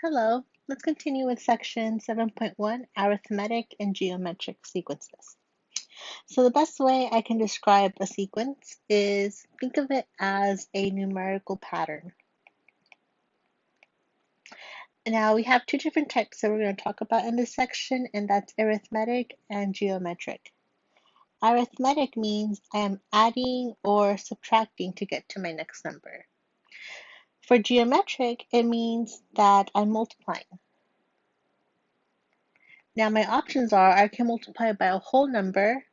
Hello, let's continue with section 7.1, arithmetic and geometric sequences. So the best way I can describe a sequence is think of it as a numerical pattern. Now we have two different types that we're going to talk about in this section, and that's arithmetic and geometric. Arithmetic means I am adding or subtracting to get to my next number. For geometric, it means that I'm multiplying. Now my options are I can multiply by a whole number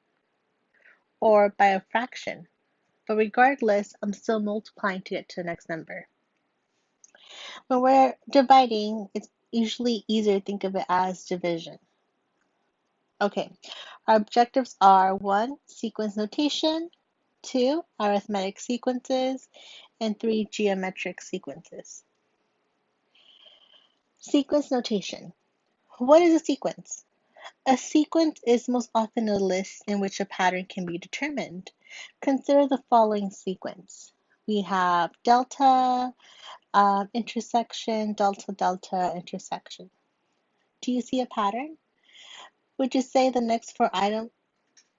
or by a fraction, but regardless, I'm still multiplying to get to the next number. When we're dividing, it's usually easier to think of it as division. Okay, our objectives are 1, sequence notation, 2, arithmetic sequences, and 3, geometric sequences. Sequence notation. What is a sequence? A sequence is most often a list in which a pattern can be determined. Consider the following sequence. We have delta, intersection, delta, delta, intersection. Do you see a pattern? Would you say the next four items?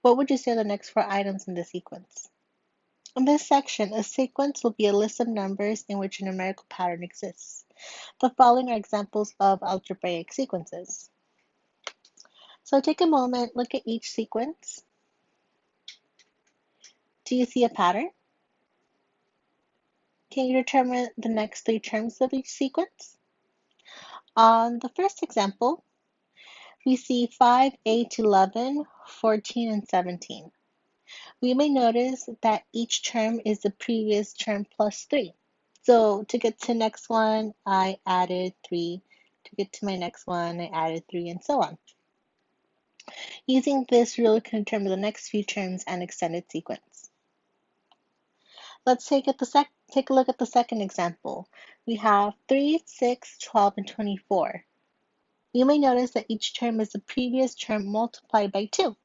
What would you say are the next four items in the sequence? In this section, a sequence will be a list of numbers in which a numerical pattern exists. The following are examples of algebraic sequences. So take a moment, look at each sequence. Do you see a pattern? Can you determine the next three terms of each sequence? On the first example, we see 5, 8, 11, 14, and 17. We may notice that each term is the previous term plus 3. So to get to the next one, I added 3. To get to my next one, I added 3, and so on. Using this rule, we can determine the next few terms and extended sequence. Let's take a look at the second example. We have 3, 6, 12, and 24. You may notice that each term is the previous term multiplied by 2.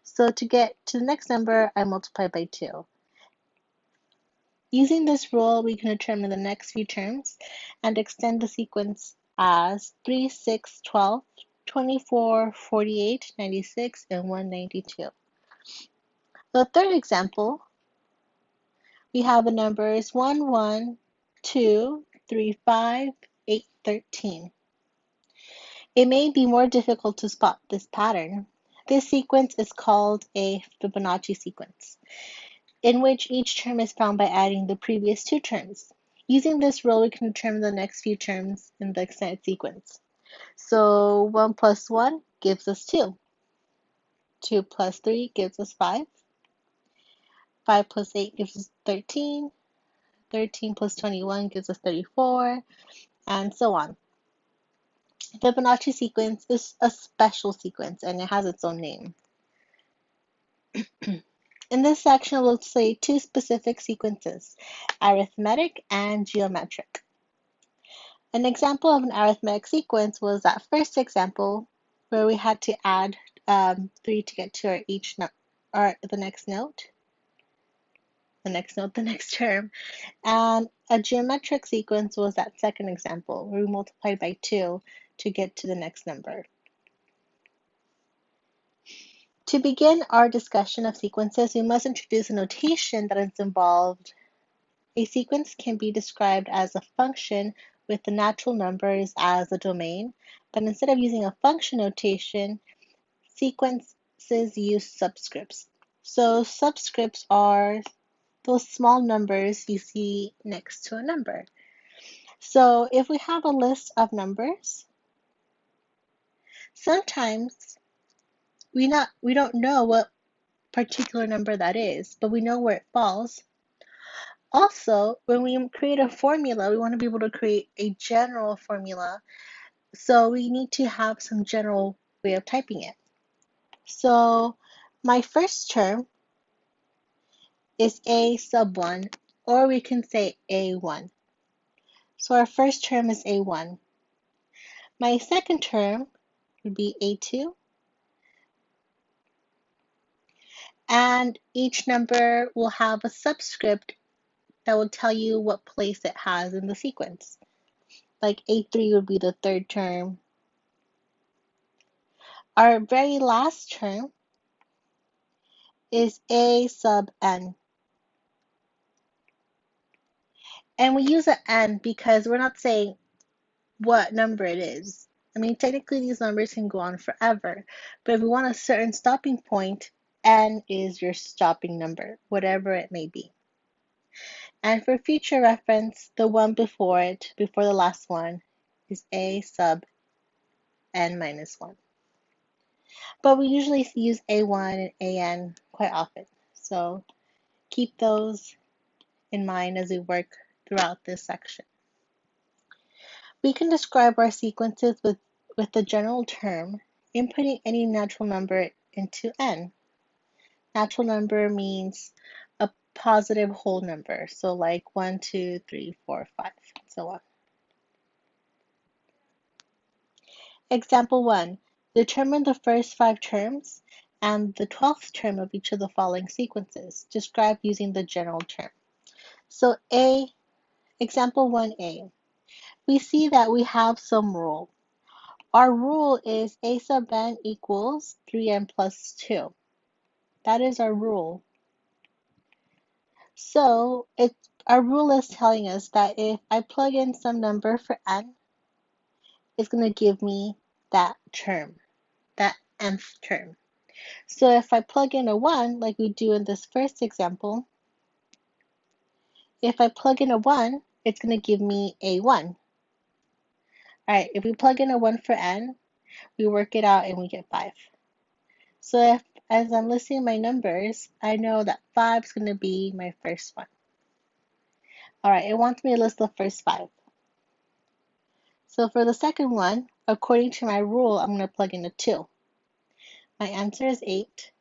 So to get to the next number, I multiply by 2. Using this rule, we can determine the next few terms and extend the sequence as 3, 6, 12, 24, 48, 96, and 192. The third example, we have the numbers 1, 1, 2, 3, 5, 8, 13. It may be more difficult to spot this pattern. This sequence is called a Fibonacci sequence, in which each term is found by adding the previous two terms. Using this rule, we can determine the next few terms in the extended sequence. So 1 plus 1 gives us 2. 2 plus 3 gives us 5. 5 plus 8 gives us 13. 13 plus 21 gives us 34, and so on. Fibonacci sequence is a special sequence and it has its own name. In this section, we'll say two specific sequences, arithmetic and geometric. An example of an arithmetic sequence was that first example where we had to add 3 to get to the next note, the next term. And a geometric sequence was that second example where we multiplied by 2 to get to the next number. To begin our discussion of sequences, we must introduce a notation that is involved. A sequence can be described as a function with the natural numbers as the domain, but instead of using a function notation, sequences use subscripts. So subscripts are those small numbers you see next to a number. So if we have a list of numbers, sometimes we don't know what particular number that is, but we know where it falls. Also, when we create a formula, we want to be able to create a general formula. So we need to have some general way of typing it. So my first term is a sub 1, or we can say a1. So our first term is a1. My second term would be a2. And each number will have a subscript that will tell you what place it has in the sequence. like A3 would be the third term. Our very last term is A sub n. And we use an n because we're not saying what number it is. I mean, technically these numbers can go on forever, but if we want a certain stopping point, n is your stopping number, whatever it may be. And for future reference, the one before it, before the last one, is A sub n minus 1. But we usually use A1 and AN quite often. So keep those in mind as we work throughout this section. We can describe our sequences with the general term inputting any natural number into n. Natural number means a positive whole number, so like 1, 2, 3, 4, 5, and so on. Example 1. Determine the first 5 terms and the 12th term of each of the following sequences, described using the general term. So example 1a, we see that we have some rule. Our rule is a sub n equals 3n plus 2. That is our rule. So our rule is telling us that if I plug in some number for n, it's going to give me that term, that nth term. So if I plug in a 1, like we do in this first example, if I plug in a 1, it's going to give me a 1. Alright, if we plug in a 1 for n, we work it out and we get 5. So as I'm listing my numbers, I know that 5 is going to be my first one. Alright, it wants me to list the first 5. So for the second one, according to my rule, I'm going to plug in a 2. My answer is 8.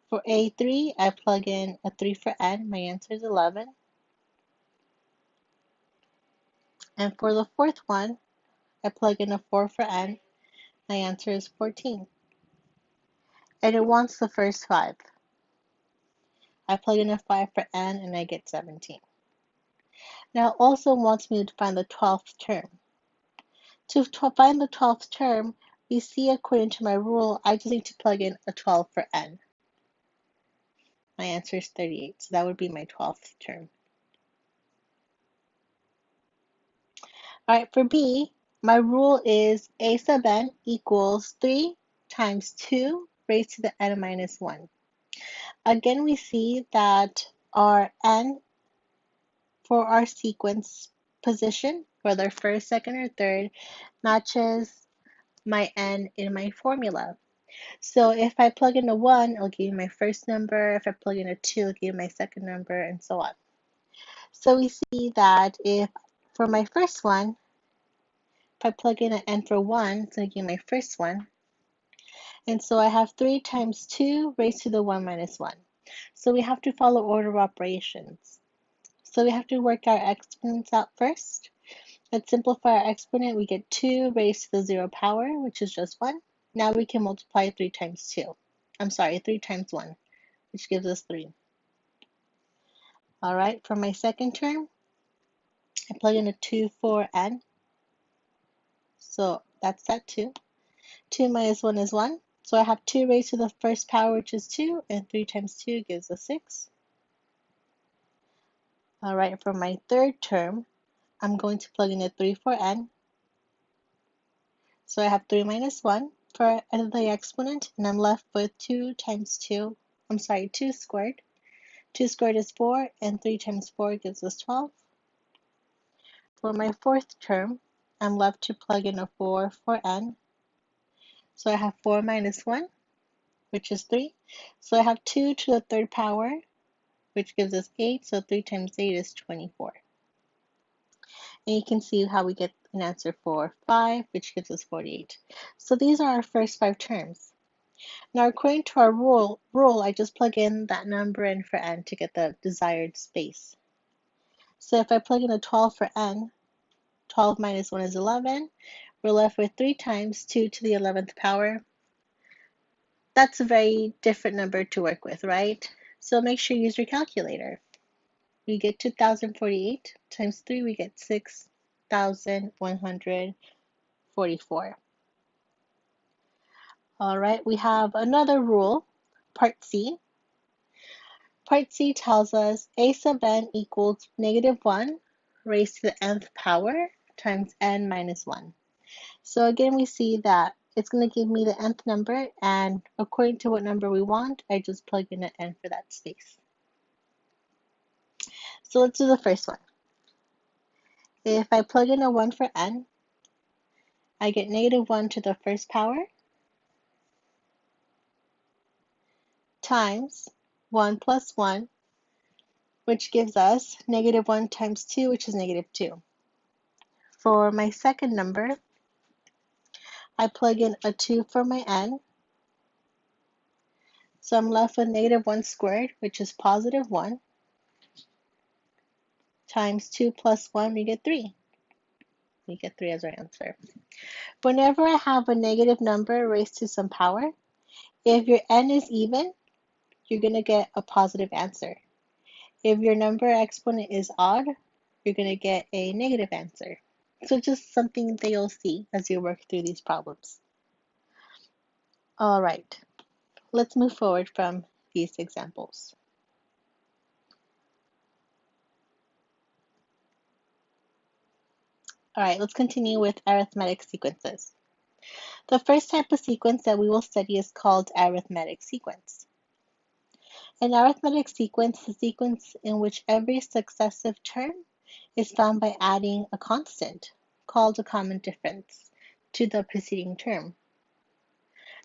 For A3, I plug in a 3 for n. My answer is 11. And for the fourth one, I plug in a 4 for n. My answer is 14. And it wants the first 5. I plug in a 5 for n and I get 17. Now it also wants me to find the 12th term. To find the 12th term, we see according to my rule, I just need to plug in a 12 for n. My answer is 38, so that would be my 12th term. Alright, for B, my rule is a sub n equals 3 times 2 raised to the n minus 1. Again, we see that our n for our sequence position, whether first, second, or third, matches my n in my formula. So if I plug in a 1, it'll give me my first number. If I plug in a 2, it'll give me my second number, and so on. So we see that if for my first one, if I plug in an n for 1, it's going to give me my first one. And so I have 3 times 2 raised to the 1 minus 1. So we have to follow order of operations. So we have to work our exponents out first. Let's simplify our exponent. We get 2 raised to the 0 power, which is just 1. Now we can multiply 3 times 2. I'm sorry, 3 times 1, which gives us 3. All right, for my second term, I plug in a 2 for n. So that's that 2. 2 minus 1 is 1. So I have 2 raised to the first power, which is 2, and 3 times 2 gives us 6. All right, for my third term, I'm going to plug in a 3 for n. So I have 3 minus 1 for the exponent, and I'm left with 2 times 2. I'm sorry, 2 squared. 2 squared is 4, and 3 times 4 gives us 12. For my fourth term, I'm left to plug in a 4 for n. So I have 4 minus 1, which is 3. So I have 2 to the third power, which gives us 8. So 3 times 8 is 24. And you can see how we get an answer for 5, which gives us 48. So these are our first 5 terms. Now, according to our rule, I just plug in that number in for n to get the desired space. So if I plug in a 12 for n, 12 minus 1 is 11. We're left with 3 times 2 to the 11th power. That's a very different number to work with, right? So make sure you use your calculator. we get 2048 times 3, we get 6144. All right, we have another rule, part C. Part C tells us a sub n equals -1 raised to the nth power times n minus 1. So again, we see that it's going to give me the nth number, and according to what number we want, I just plug in an n for that space. So let's do the first one. If I plug in a 1 for n, I get -1 to the first power times 1 plus 1, which gives us -1 times 2, which is -2. For my second number, I plug in a 2 for my n, so I'm left with -1 squared, which is +1, times 2 plus 1, we get 3. We get 3 as our answer. Whenever I have a negative number raised to some power, if your n is even, you're going to get a positive answer. If your number exponent is odd, you're going to get a negative answer. So just something that you'll see as you work through these problems. All right, let's move forward from these examples. All right, let's continue with arithmetic sequences. The first type of sequence that we will study is called arithmetic sequence. An arithmetic sequence is a sequence in which every successive term is found by adding a constant, called a common difference, to the preceding term.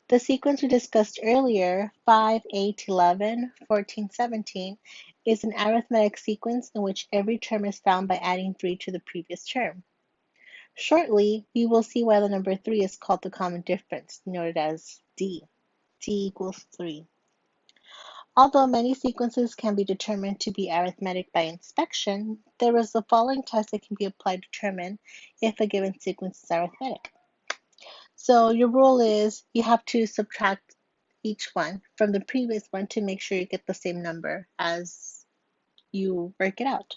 The sequence we discussed earlier, 5, 8, 11, 14, 17, is an arithmetic sequence in which every term is found by adding 3 to the previous term. Shortly, we will see why the number 3 is called the common difference, denoted as D. D equals 3. Although many sequences can be determined to be arithmetic by inspection, there is the following test that can be applied to determine if a given sequence is arithmetic. So your rule is you have to subtract each one from the previous one to make sure you get the same number as you work it out,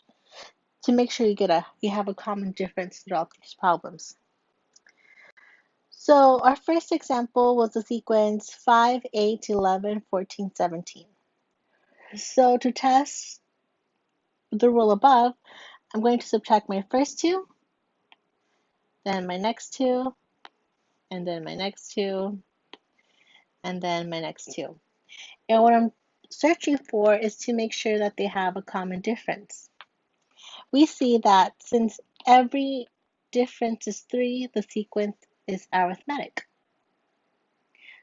to make sure you have a common difference throughout these problems. So our first example was the sequence 5, 8, 11, 14, 17. So to test the rule above, I'm going to subtract my first two, then my next two, and then my next two, and then my next two. And what I'm searching for is to make sure that they have a common difference. We see that since every difference is 3, the sequence is arithmetic.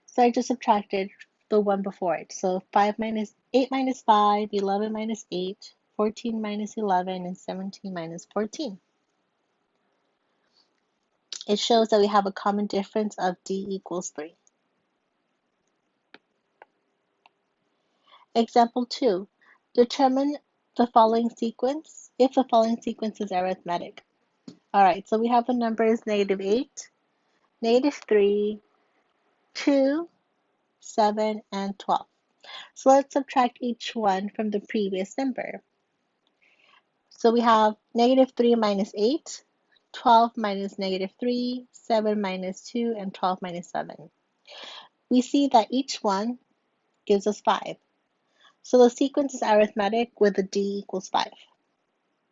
So I just subtracted the one before it. So 8 minus 5, 11 minus 8, 14 minus 11, and 17 minus 14. It shows that we have a common difference of D equals 3. Example 2. Determine the following sequence if the following sequence is arithmetic. All right, so we have the numbers -8, -3, 2, 7, and 12. So let's subtract each one from the previous number. So we have -3 minus 8, 12 minus -3, 7 minus 2, and 12 minus 7. We see that each one gives us 5. So the sequence is arithmetic with a D equals 5.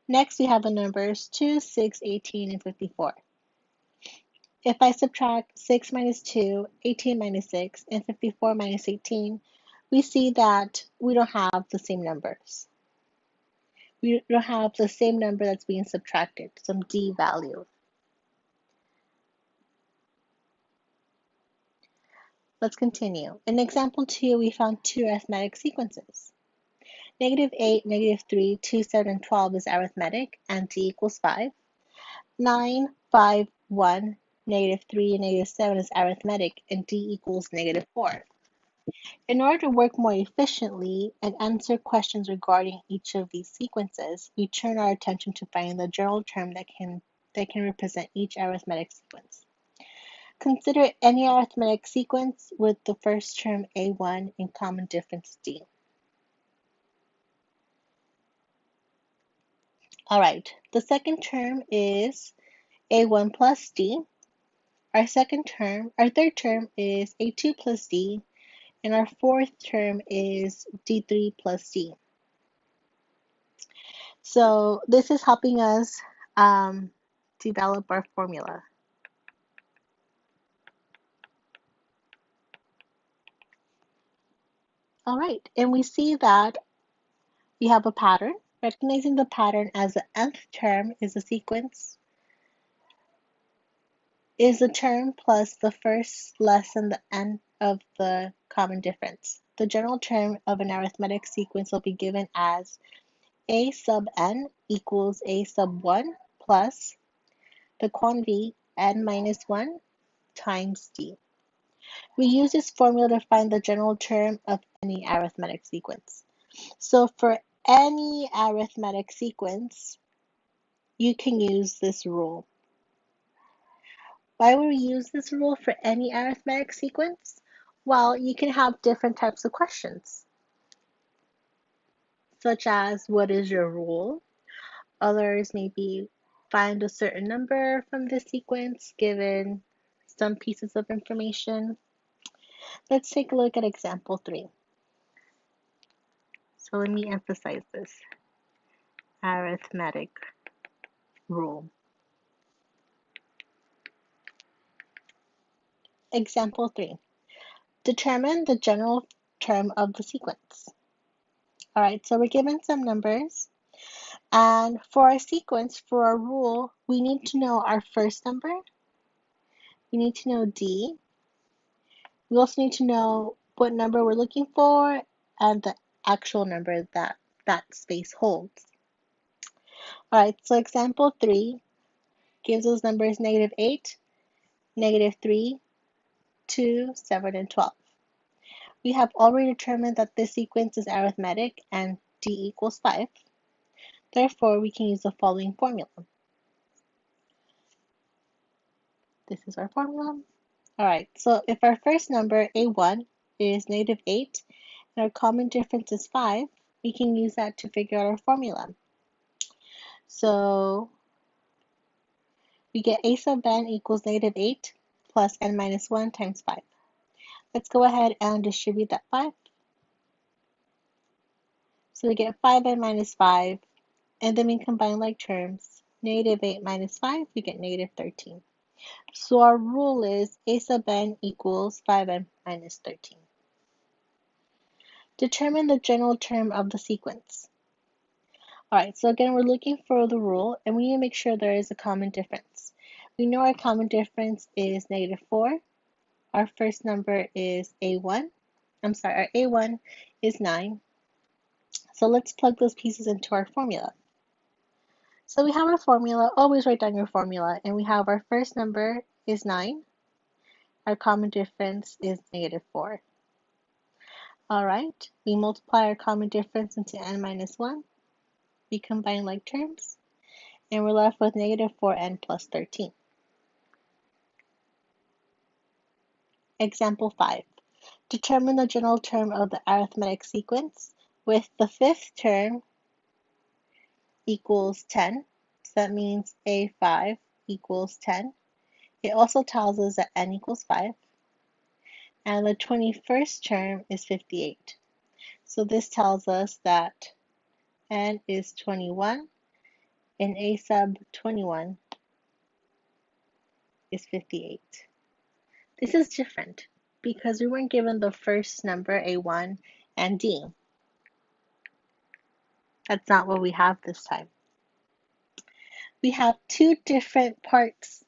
Next, we have the numbers 2, 6, 18, and 54. If I subtract 6 minus 2, 18 minus 6, and 54 minus 18, we see that we don't have the same numbers. We don't have the same number that's being subtracted, some D value. Let's continue. In example 2, we found two arithmetic sequences. -8, -3, 2, 7, and 12 is arithmetic, and D equals 5. 9, 5, 1, -3, and -7 is arithmetic, and D equals -4. In order to work more efficiently and answer questions regarding each of these sequences, we turn our attention to finding the general term that can represent each arithmetic sequence. Consider any arithmetic sequence with the first term A1 and common difference D. All right, the second term is A1 plus D. Our third term is A2 plus D, and our fourth term is D3 plus D. So this is helping us develop our formula. All right, and we see that we have a pattern. Recognizing the pattern as the nth term is a sequence is the term plus the first less than the n of the common difference. The general term of an arithmetic sequence will be given as a sub n equals a sub 1 plus the quantity n minus 1 times d. We use this formula to find the general term of any arithmetic sequence. So for any arithmetic sequence, you can use this rule. Why would we use this rule for any arithmetic sequence? Well, you can have different types of questions, such as what is your rule? Others may be find a certain number from this sequence given some pieces of information. Let's take a look at example 3. So let me emphasize this arithmetic rule. Example 3. Determine the general term of the sequence. All right, so we're given some numbers. And for our sequence, for our rule, we need to know our first number. We need to know D. We also need to know what number we're looking for and the actual number that that space holds. All right, so example 3 gives us numbers -8, -3, 2, 7, and 12. We have already determined that this sequence is arithmetic and D equals 5. Therefore, we can use the following formula. This is our formula. All right, so if our first number, A1, is -8, and our common difference is 5, we can use that to figure out our formula. So we get A sub n equals -8 plus n minus 1 times 5. Let's go ahead and distribute that 5. So we get 5n minus 5, and then we combine like terms. -8 minus 5, we get -13. So our rule is A sub n equals 5n minus 13. Determine the general term of the sequence. All right, so again, we're looking for the rule, and we need to make sure there is a common difference. We know our common difference is -4. Our first number is A1. Our A1 is 9. So let's plug those pieces into our formula. So we have our formula. Always write down your formula. And we have our first number is 9. Our common difference is -4. All right, we multiply our common difference into n minus 1. We combine like terms, and we're left with -4n plus 13. Example 5. Determine the general term of the arithmetic sequence with the fifth term equals 10. So that means A5 equals 10. It also tells us that n equals 5. And the 21st term is 58. So this tells us that n is 21 and A sub 21 is 58. This is different because we weren't given the first number, A1, and D. That's not what we have this time. We have two different parts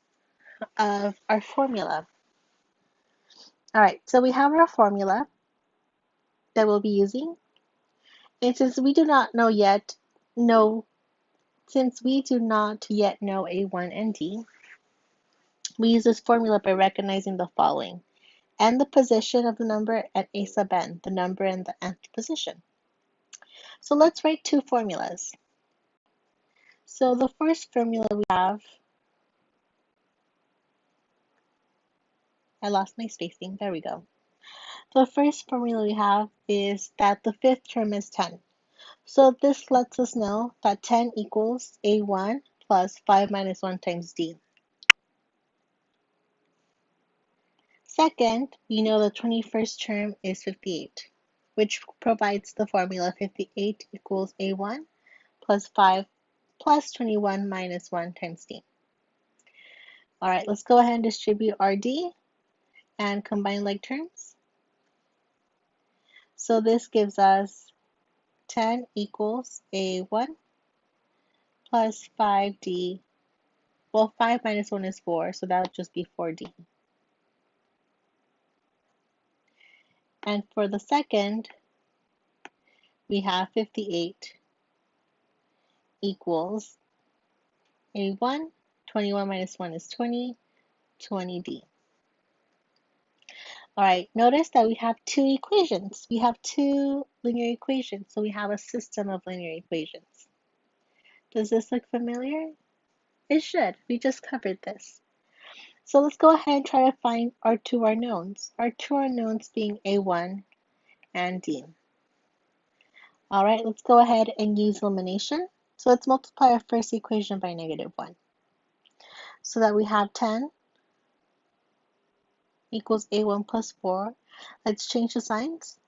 of our formula. All right, so we have our formula that we'll be using. And since we do not yet know A1 and D, we use this formula by recognizing the following: n, the position of the number, and A sub n, the number in the nth position. So let's write two formulas. So the first formula we have, I lost my spacing, there we go. The first formula we have is that the fifth term is 10. So this lets us know that 10 equals A1 plus 5 minus 1 times D. Second, we know the 21st term is 58, which provides the formula 58 equals A1 plus 5 plus 21 minus 1 times D. All right, let's go ahead and distribute our D and combine like terms. So this gives us 10 equals A1 plus 5D. Well, 5 minus 1 is 4, so that'll just be 4D. And for the second, we have 58 equals A1, 21 minus 1 is 20, 20D. All right, notice that we have two equations. We have two linear equations, so we have a system of linear equations. Does this look familiar? It should. We just covered this. So let's go ahead and try to find our two unknowns. Our two unknowns being A1 and D. All right, let's go ahead and use elimination. So let's multiply our first equation by -1. So that we have 10 equals A1 plus 4. Let's change the signs.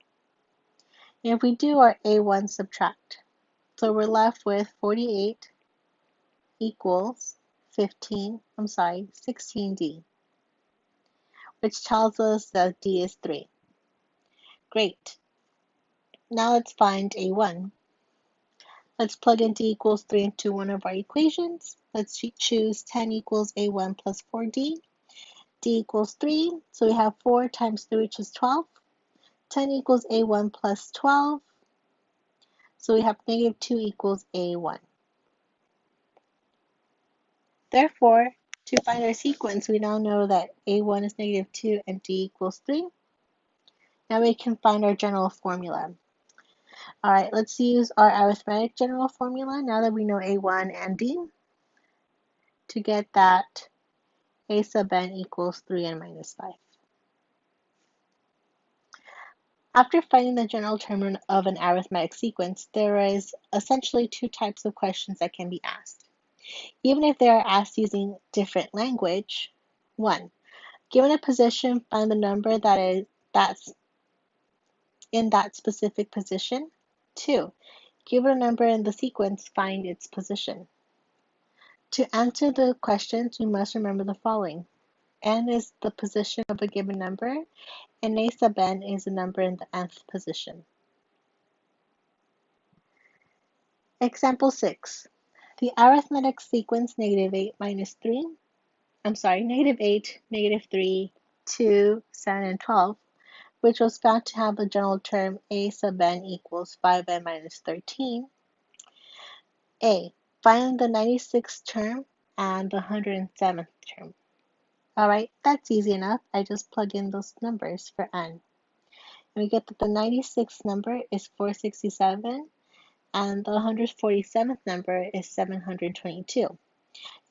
And if we do our A1 subtract, so we're left with 48 equals 16D, which tells us that D is 3. Great. Now let's find A1. Let's plug in D equals 3 into one of our equations. Let's choose 10 equals A1 plus 4D. D equals 3, so we have 4 times 3, which is 12. 10 equals A1 plus 12, so we have -2 equals A1. Therefore, to find our sequence, we now know that A1 is -2 and D equals 3. Now we can find our general formula. All right, let's use our arithmetic general formula now that we know A1 and D to get that A sub n equals 3 and -5. After finding the general term of an arithmetic sequence, there is essentially two types of questions that can be asked. Even if they are asked using different language. 1. Given a position, find the number that's in that specific position. 2. Given a number in the sequence, find its position. To answer the questions, we must remember the following. N is the position of a given number, and A sub n is the number in the nth position. Example 6. The arithmetic sequence -8 minus 3, -8, -3, 2, 7, and 12, which was found to have the general term A sub n equals 5n minus 13. A. Find the 96th term and the 107th term. All right, that's easy enough. I just plug in those numbers for n. And we get that the 96th number is 467 and the 147th number is 722.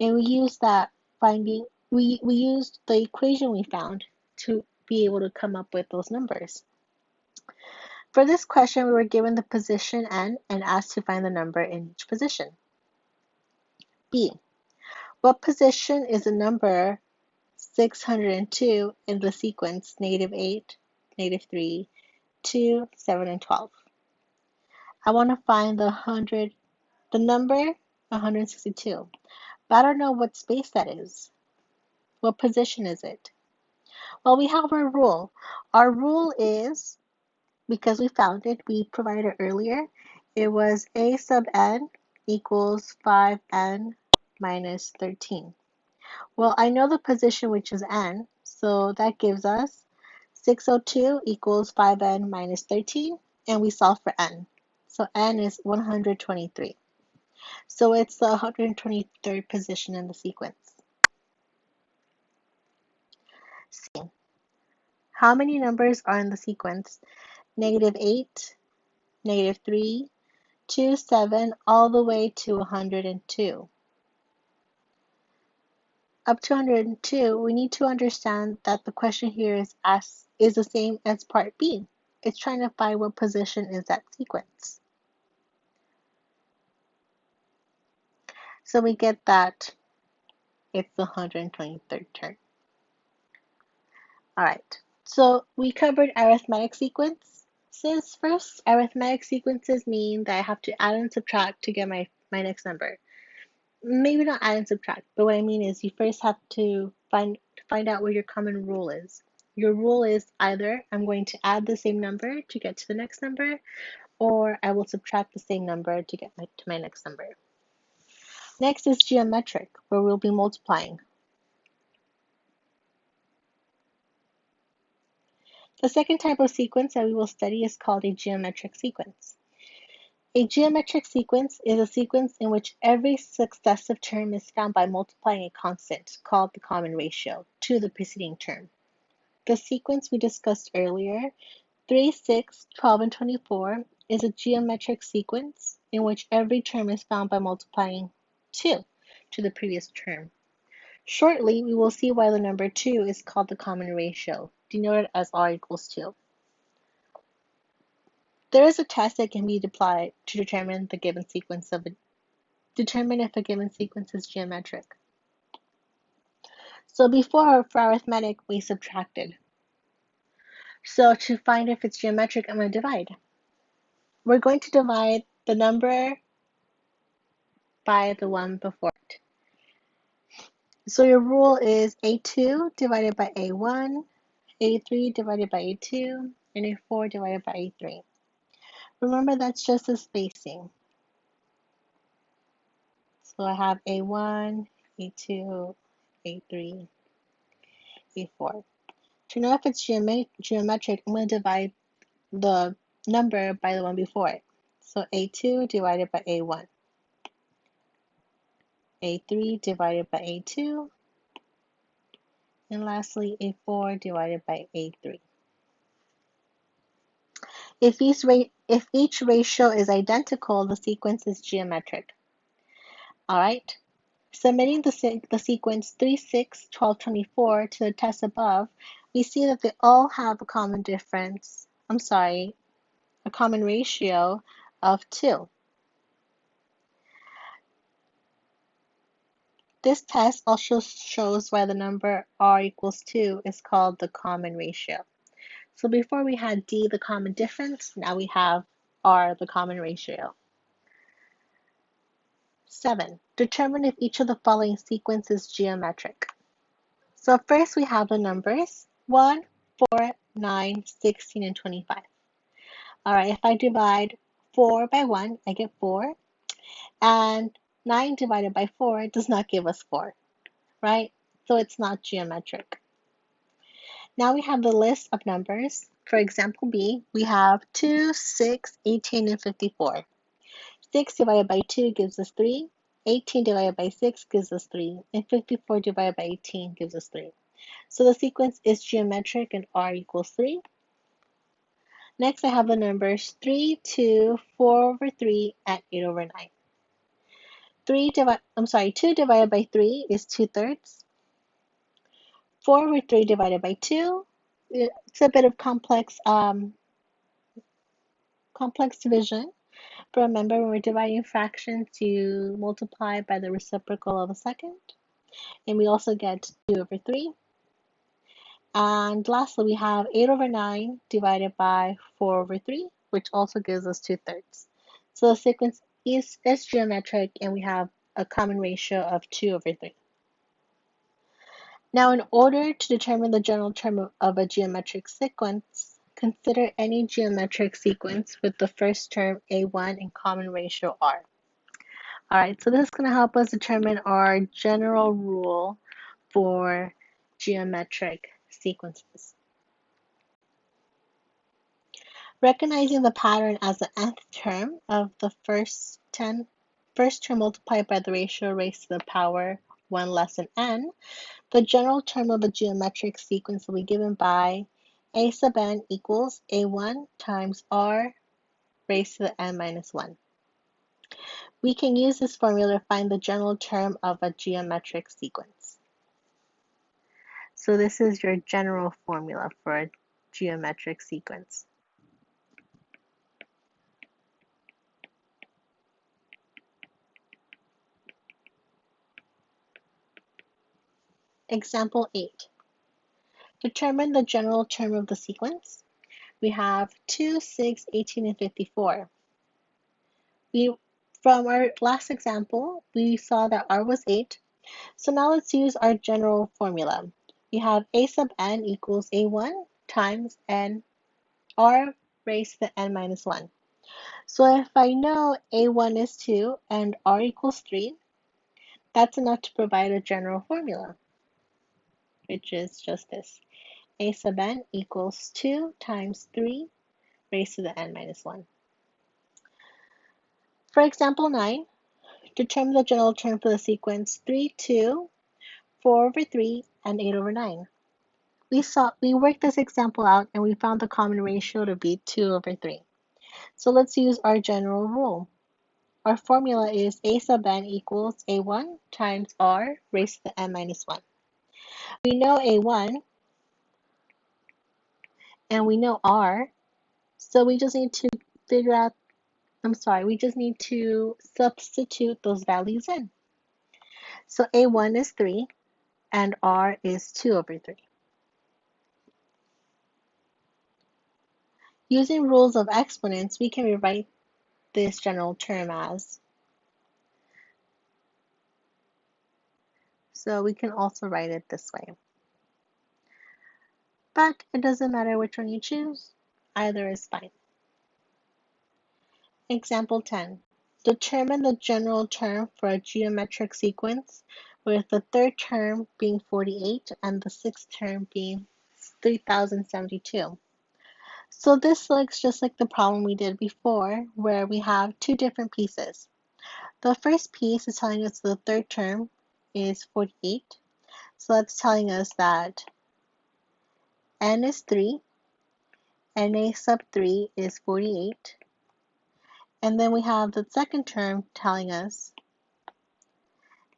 And we used that finding, we used the equation we found to be able to come up with those numbers. For this question, we were given the position n and asked to find the number in each position. B. What position is the number 602 in the sequence -8, -3, 2, 7, and 12? I want to find the number 162, but I don't know what space that is. What position is it? Well, we have our rule. Our rule is, because we found it, we provided it earlier, it was A sub n equals 5n minus 13. Well, I know the position, which is n, so that gives us 602 equals 5n minus 13, and we solve for n. So n is 123. So it's the 123rd position in the sequence. C. How many numbers are in the sequence? -8, -3, 2, 7, all the way to 102. Up to 102, we need to understand that the question here is the same as part B. It's trying to find what position is that sequence. So we get that it's the 123rd term. All right. So we covered arithmetic sequences first. Arithmetic sequences mean that I have to add and subtract to get my next number. Maybe not add and subtract, but what I mean is you first have to find out what your common rule is. Your rule is either I'm going to add the same number to get to the next number, or I will subtract the same number to get to my next number. Next is geometric, where we'll be multiplying. The second type of sequence that we will study is called a geometric sequence. A geometric sequence is a sequence in which every successive term is found by multiplying a constant, called the common ratio, to the preceding term. The sequence we discussed earlier, 3, 6, 12, and 24, is a geometric sequence in which every term is found by multiplying 2 to the previous term. Shortly, we will see why the number 2 is called the common ratio, denoted as R equals 2. There is a test that can be applied to determine if a given sequence is geometric. So before, for arithmetic, we subtracted. So to find if it's geometric, I'm going to divide. We're going to divide the number by the one before it. So your rule is A2 divided by A1, A3 divided by A2, and A4 divided by A3. Remember, that's just the spacing. So I have A1, A2, A3, A4. To know if it's geometric, I'm going to divide the number by the one before it. So A2 divided by A1, A3 divided by A2, and lastly A4 divided by A3. If each ratio is identical, the sequence is geometric. All right. Submitting the sequence 3, 6, 12, 24 to the test above, we see that they all have a common ratio of 2. This test also shows why the number R equals 2 is called the common ratio. So before we had D, the common difference, now we have R, the common ratio. 7. Determine if each of the following sequence is geometric. So first we have the numbers 1, 4, 9, 16, and 25. All right, if I divide 4 by 1, I get 4. And 9 divided by 4 does not give us 4, right? So it's not geometric. Now we have the list of numbers. For example B, we have 2, 6, 18, and 54. 6 divided by 2 gives us 3. 18 divided by 6 gives us 3. And 54 divided by 18 gives us 3. So the sequence is geometric and R equals 3. Next, I have the numbers 3, 2, 4 over 3, and 8 over 9. 2 divided by 3 is 2/3. 4 over 3 divided by 2, it's a bit of complex division. But remember, when we're dividing fractions, you multiply by the reciprocal of a second. And we also get 2 over 3. And lastly, we have 8 over 9 divided by 4 over 3, which also gives us 2/3. So the sequence is geometric, and we have a common ratio of 2 over 3. Now, in order to determine the general term of a geometric sequence, consider any geometric sequence with the first term A1 and common ratio R. All right, so this is going to help us determine our general rule for geometric sequences. Recognizing the pattern as the nth term of the first term multiplied by the ratio raised to the power 1 less than n, the general term of a geometric sequence will be given by a sub n equals a1 times r raised to the n minus 1. We can use this formula to find the general term of a geometric sequence. So this is your general formula for a geometric sequence. Example 8. Determine the general term of the sequence. We have 2, 6, 18, and 54. From our last example, we saw that r was 8. So now let's use our general formula. We have a sub n equals a1 times n r raised to the n minus 1. So if I know a1 is 2 and r equals 3, that's enough to provide a general formula, which is just this. A sub n equals 2 times 3 raised to the n minus 1. For example 9, determine the general term for the sequence 3, 2, 4 over 3, and 8 over 9. We worked this example out and we found the common ratio to be 2 over 3. So let's use our general rule. Our formula is a sub n equals a1 times r raised to the n minus 1. We know a1 and we know r, so we just need to we just need to substitute those values in. So a1 is 3 and r is 2 over 3. Using rules of exponents, we can rewrite this general term as, so we can also write it this way. But it doesn't matter which one you choose, either is fine. Example 10. Determine the general term for a geometric sequence with the third term being 48 and the sixth term being 3072. So this looks just like the problem we did before, where we have two different pieces. The first piece is telling us the third term is 48. So that's telling us that n is 3, na sub 3 is 48. And then we have the second term telling us,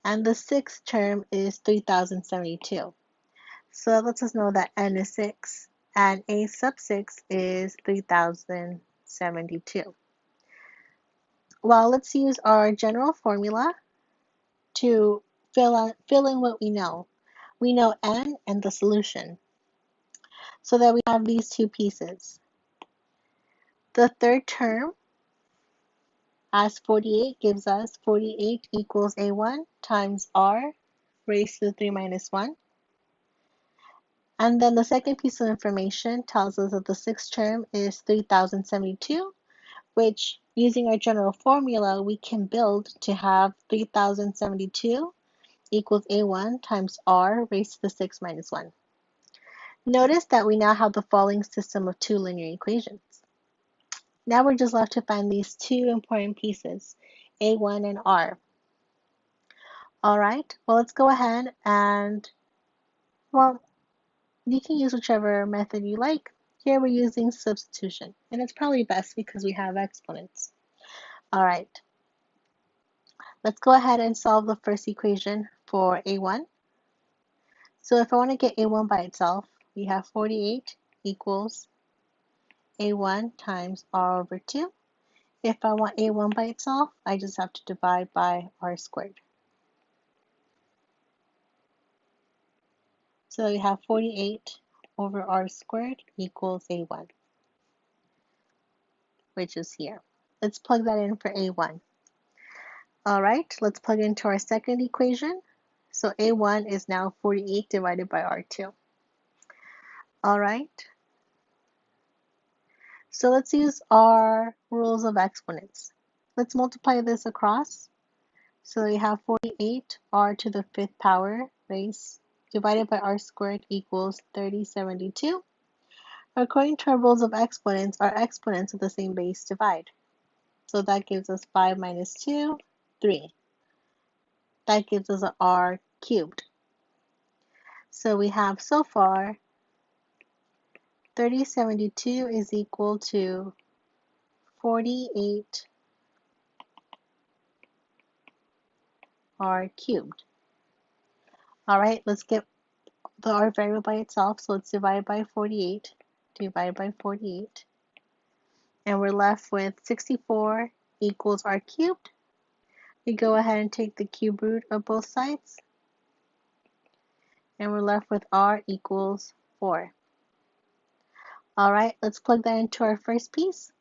and the sixth term is 3072. So that lets us know that n is 6, and a sub 6 is 3072. Well, let's use our general formula to fill in what we know. We know n and the solution, so that we have these two pieces. The third term as 48 gives us 48 equals a1 times r raised to the 3 minus 1. And then the second piece of information tells us that the sixth term is 3072, which, using our general formula, we can build to have 3072 equals a1 times r raised to the 6 minus 1. Notice that we now have the following system of two linear equations. Now we're just left to find these two important pieces, a1 and r. All right, well, let's go ahead and, well, you can use whichever method you like. Here we're using substitution, and it's probably best because we have exponents. All right, let's go ahead and solve the first equation for a1. So if I want to get a1 by itself, we have 48 equals a1 times r over 2. If I want a1 by itself, I just have to divide by r squared. So we have 48 over r squared equals a1, which is here. Let's plug that in for a1. All right, let's plug into our second equation. So a1 is now 48 divided by r2. All right, so let's use our rules of exponents. Let's multiply this across. So we have 48 r to the 5th power raised divided by r squared equals 3072. According to our rules of exponents, our exponents of the same base divide. So that gives us 5 minus 2, 3. That gives us an r cubed. So we have so far 3072 is equal to 48 r cubed. All right, let's get the r variable by itself. So let's divide by 48, divide by 48. And we're left with 64 equals r cubed. We go ahead and take the cube root of both sides. and we're left with r equals 4. All right, let's plug that into our first piece.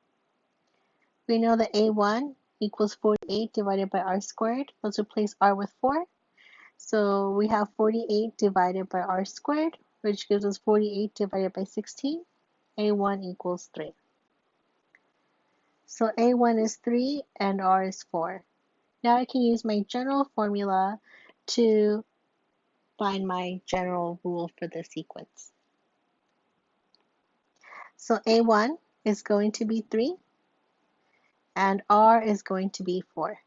We know that a1 equals 48 divided by r squared. Let's replace r with 4. So we have 48 divided by r squared, which gives us 48 divided by 16. a1 equals 3. So a1 is 3 and r is 4. Now I can use my general formula to find my general rule for the sequence. So a1 is going to be 3 and r is going to be 4.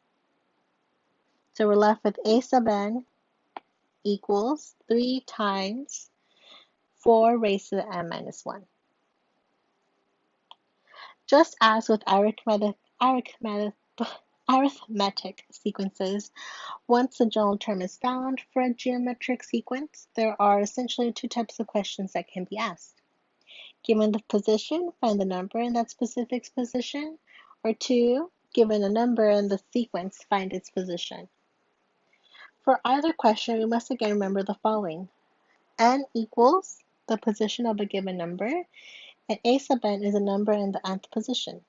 So we're left with a sub n equals 3 times 4 raised to the n minus 1. Just as with arithmetic sequences, once the general term is found for a geometric sequence, there are essentially two types of questions that can be asked. Given the position, find the number in that specific position, or 2, given a number in the sequence, find its position. For either question, we must again remember the following. N equals the position of a given number, and a sub n is a number in the nth position.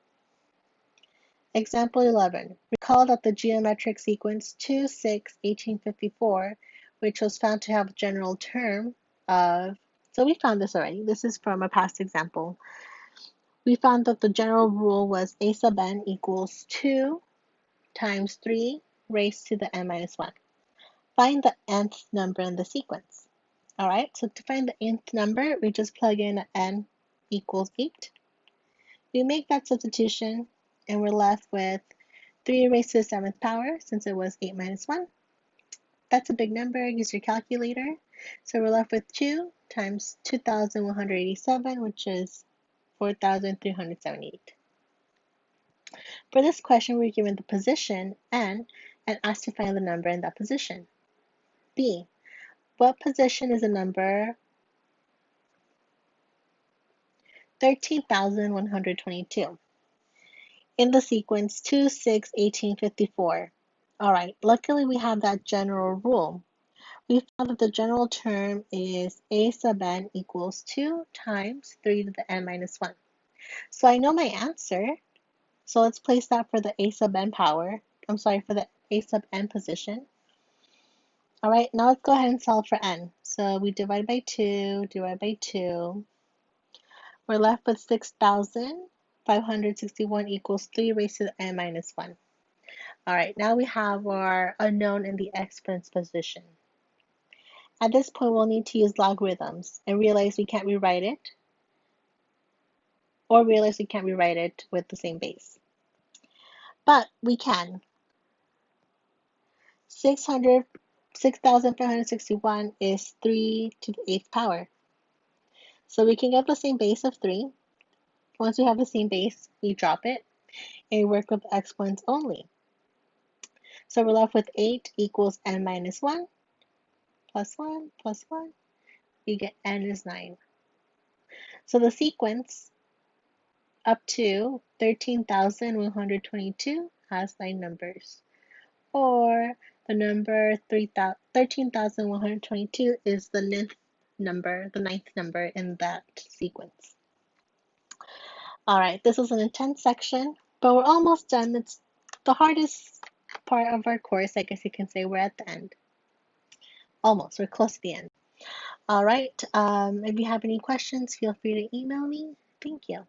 Example 11. Recall that the geometric sequence 2, 6, 1854, which was found to have a general term of, so we found this already. This is from a past example. We found that the general rule was a sub n equals 2 times 3 raised to the n minus 1. Find the nth number in the sequence. All right, so to find the nth number, we just plug in n equals 8. We make that substitution, and we're left with 3 raised to the 7th power, since it was 8 minus 1. That's a big number. Use your calculator. So we're left with 2 times 2,187, which is 4,378. For this question, we're given the position, n, and asked to find the number in that position. B. What position is the number 13,122 in the sequence 2, 6, 18, 54? All right, luckily we have that general rule. We found that the general term is a sub n equals 2 times 3 to the n minus 1. So I know my answer. So let's place that for the a sub n power. For the a sub n position. All right, now let's go ahead and solve for n. So we divide by 2, divide by 2. We're left with 6,561 equals 3 raised to the n minus 1. All right, now we have our unknown in the exponent's position. At this point, we'll need to use logarithms and realize we can't rewrite it, or realize we can't rewrite it with the same base. But we can. 6,561 is 3 to the 8th power. So we can get the same base of 3. Once we have the same base, we drop it, and we work with exponents only. So we're left with 8 equals n minus 1, plus 1, plus 1. We get n is 9. So the sequence up to 13,122 has 9 numbers. Or the number 13,122 is the ninth number in that sequence. All right, this was an intense section, but we're almost done. It's the hardest part of our course, I guess you can say. We're at the end. Almost, we're close to the end. All right, if you have any questions, feel free to email me. Thank you.